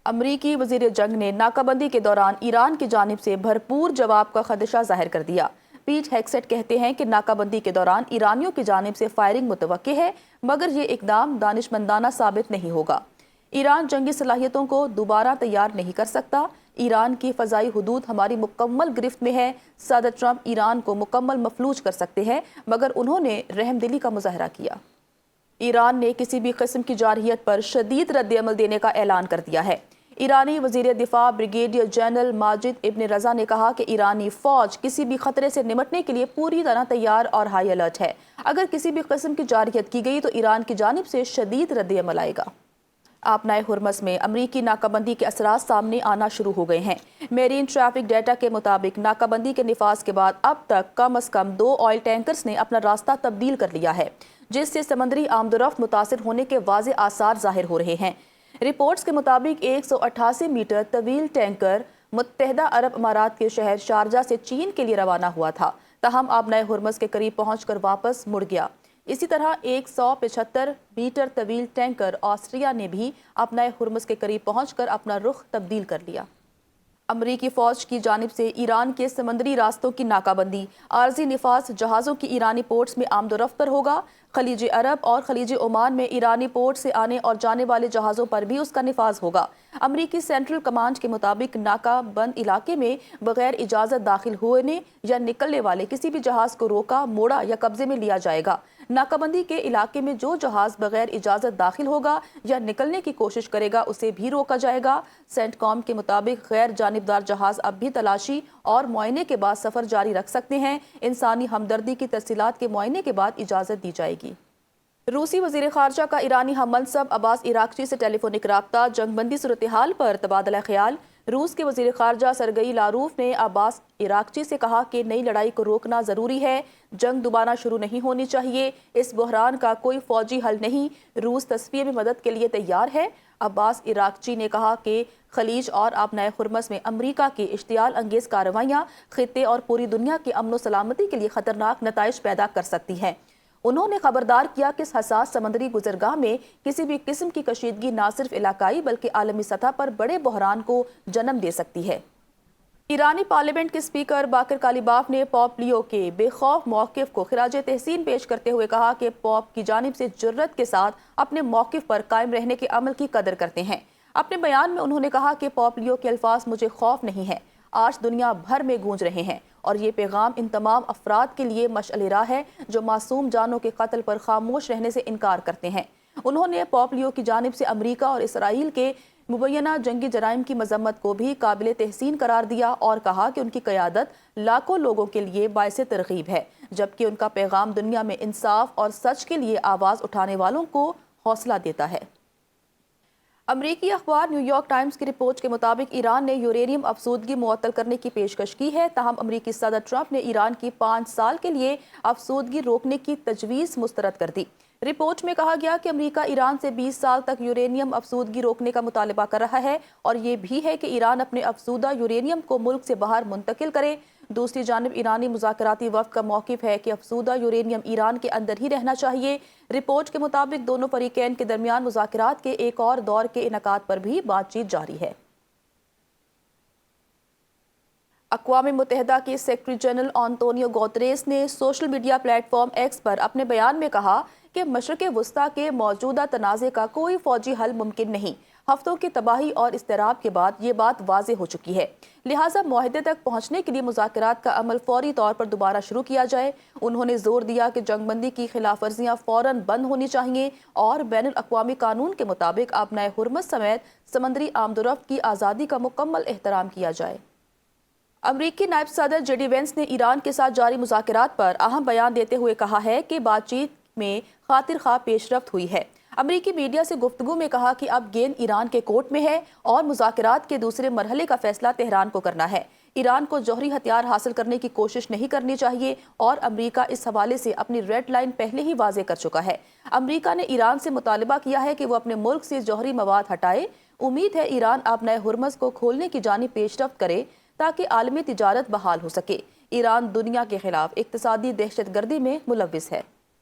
امریکی وزیر جنگ نے ناکہ بندی کے دوران ایران کی جانب سے بھرپور جواب کا خدشہ ظاہر کر دیا۔ پیٹ ہیگسیٹ کہتے ہیں کہ ناکہ بندی کے دوران ایرانیوں کی جانب سے فائرنگ متوقع ہے، مگر یہ اقدام دانشمندانہ ثابت نہیں ہوگا۔ ایران جنگی صلاحیتوں کو دوبارہ تیار نہیں کر سکتا۔ ایران کی فضائی حدود ہماری مکمل گرفت میں ہے۔ صدر ٹرمپ ایران کو مکمل مفلوج کر سکتے ہیں، مگر انہوں نے رحم دلی کا مظاہرہ کیا۔ ایران نے کسی بھی قسم کی جارحیت پر شدید رد عمل دینے کا اعلان کر دیا ہے۔ ایرانی وزیر دفاع بریگیڈیئر جنرل ماجد ابن رضا نے کہا کہ ایرانی فوج کسی بھی خطرے سے نمٹنے کے لیے پوری طرح تیار اور ہائی الرٹ ہے۔ اگر کسی بھی قسم کی جارحیت کی گئی تو ایران کی جانب سے شدید رد عمل آئے گا۔ آبنائے ہرمز میں امریکی ناکہ بندی کے اثرات سامنے آنا شروع ہو گئے ہیں۔ میرین ٹریفک ڈیٹا کے مطابق ناکہ بندی کے نفاذ کے بعد اب تک کم از کم 2 آئل ٹینکرز نے اپنا راستہ تبدیل کر لیا ہے، جس سے سمندری آمد و رفت متاثر ہونے کے واضح آثار ظاہر ہو رہے ہیں۔ رپورٹس کے مطابق 188 میٹر طویل ٹینکر متحدہ عرب امارات کے شہر شارجہ سے چین کے لیے روانہ ہوا تھا، تاہم آبنائے ہرمز کے قریب پہنچ کر واپس مڑ گیا۔ اسی طرح 175 میٹر طویل ٹینکر آسٹریا نے بھی آبنائے ہرمز کے قریب پہنچ کر اپنا رخ تبدیل کر لیا۔ امریکی فوج کی جانب سے ایران کے سمندری راستوں کی ناکہ بندی، عارضی نفاذ جہازوں کی ایرانی پورٹس میں آمد و رفت پر ہوگا۔ خلیج عرب اور خلیج عمان میں ایرانی پورٹ سے آنے اور جانے والے جہازوں پر بھی اس کا نفاذ ہوگا۔ امریکی سینٹرل کمانڈ کے مطابق ناکہ بند علاقے میں بغیر اجازت داخل ہونے یا نکلنے والے کسی بھی جہاز کو روکا، موڑا یا قبضے میں لیا جائے گا۔ ناکہ بندی کے علاقے میں جو جہاز بغیر اجازت داخل ہوگا یا نکلنے کی کوشش کرے گا اسے بھی روکا جائے گا۔ سینٹ کام کے مطابق غیر جانبدار جہاز اب بھی تلاشی اور معائنے کے بعد سفر جاری رکھ سکتے ہیں۔ انسانی ہمدردی کی تفصیلات کے معائنے کے بعد اجازت دی جائے گی۔ روسی وزیر خارجہ کا ایرانی ہم منصب عباس عراقچی سے ٹیلی فونک رابطہ، جنگ بندی صورتحال پر تبادلہ خیال۔ روس کے وزیر خارجہ سرگئی لاروف نے عباس عراقچی سے کہا کہ نئی لڑائی کو روکنا ضروری ہے، جنگ دوبارہ شروع نہیں ہونی چاہیے، اس بحران کا کوئی فوجی حل نہیں، روس تصفیے میں مدد کے لیے تیار ہے۔ عباس عراقچی نے کہا کہ خلیج اور آبنائے ہرمز میں امریکہ کی اشتعال انگیز کارروائیاں خطے اور پوری دنیا کی امن و سلامتی کے لیے خطرناک نتائج پیدا کر سکتی ہیں۔ انہوں نے خبردار کیا کہ اس حساس سمندری گزرگاہ میں کسی بھی قسم کی کشیدگی نہ صرف علاقائی بلکہ عالمی سطح پر بڑے بحران کو جنم دے سکتی ہے۔ ایرانی پارلیمنٹ کے اسپیکر باقر کالیباف نے پوپ لیو کے بے خوف موقف کو خراج تحسین پیش کرتے ہوئے کہا کہ پوپ کی جانب سے جرأت کے ساتھ اپنے موقف پر قائم رہنے کے عمل کی قدر کرتے ہیں۔ اپنے بیان میں انہوں نے کہا کہ پوپ لیو کے الفاظ مجھے خوف نہیں ہے، آج دنیا بھر میں گونج رہے ہیں، اور یہ پیغام ان تمام افراد کے لیے مشعل راہ ہے جو معصوم جانوں کے قتل پر خاموش رہنے سے انکار کرتے ہیں۔ انہوں نے پوپ لیو کی جانب سے امریکہ اور اسرائیل کے مبینہ جنگی جرائم کی مذمت کو بھی قابل تحسین قرار دیا اور کہا کہ ان کی قیادت لاکھوں لوگوں کے لیے باعث ترغیب ہے، جبکہ ان کا پیغام دنیا میں انصاف اور سچ کے لیے آواز اٹھانے والوں کو حوصلہ دیتا ہے۔ امریکی اخبار نیو یارک ٹائمز کی رپورٹ کے مطابق ایران نے یورینیم افزودگی معطل کرنے کی پیشکش کی ہے، تاہم امریکی صدر ٹرمپ نے ایران کی 5 سال کے لیے افزودگی روکنے کی تجویز مسترد کر دی۔ رپورٹ میں کہا گیا کہ امریکہ ایران سے 20 سال تک یورینیم افزودگی روکنے کا مطالبہ کر رہا ہے، اور یہ بھی ہے کہ ایران اپنے افزودہ یورینیم کو ملک سے باہر منتقل کرے۔ دوسری جانب ایرانی مذاکراتی وفد کا موقف ہے کہ افزودہ یورینیم ایران کے اندر ہی رہنا چاہیے۔ رپورٹ کے مطابق دونوں فریقین کے درمیان مذاکرات کے ایک اور دور کے انعقاد پر بھی بات چیت جاری ہے۔ اقوام متحدہ کے سیکرٹری جنرل آنطونیو گوتریس نے social media platform X پر اپنے بیان میں کہا کہ مشرق وسطیٰ کے موجودہ تنازع کا کوئی فوجی حل ممکن نہیں۔ ہفتوں کی تباہی اور اضطراب کے بعد یہ بات واضح ہو چکی ہے، لہٰذا معاہدے تک پہنچنے کے لیے مذاکرات کا عمل فوری طور پر دوبارہ شروع کیا جائے۔ انہوں نے زور دیا کہ جنگ بندی کی خلاف ورزیاں فوراً بند ہونی چاہیے اور بین الاقوامی قانون کے مطابق آبنائے ہرمز سمیت سمندری آمد و رفت کی آزادی کا مکمل احترام کیا جائے۔ امریکی نائب صدر جے ڈی وینس نے ایران کے ساتھ جاری مذاکرات پر اہم بیان دیتے ہوئے کہا ہے کہ بات چیت میں خاطر خواہ پیش رفت ہوئی ہے۔ امریکی میڈیا سے گفتگو میں کہا کہ اب گیند ایران کے کورٹ میں ہے اور مذاکرات کے دوسرے مرحلے کا فیصلہ تہران کو کرنا ہے۔ ایران کو جوہری ہتھیار حاصل کرنے کی کوشش نہیں کرنی چاہیے، اور امریکہ اس حوالے سے اپنی ریڈ لائن پہلے ہی واضح کر چکا ہے۔ امریکہ نے ایران سے مطالبہ کیا ہے کہ وہ اپنے ملک سے جوہری مواد ہٹائے۔ امید ہے ایران آبنائے ہرمز کو کھولنے کی جانب پیش رفت کرے تاکہ عالمی تجارت بحال ہو سکے۔ ایران دنیا کے خلاف اقتصادی دہشت گردی میں ملوث ہے۔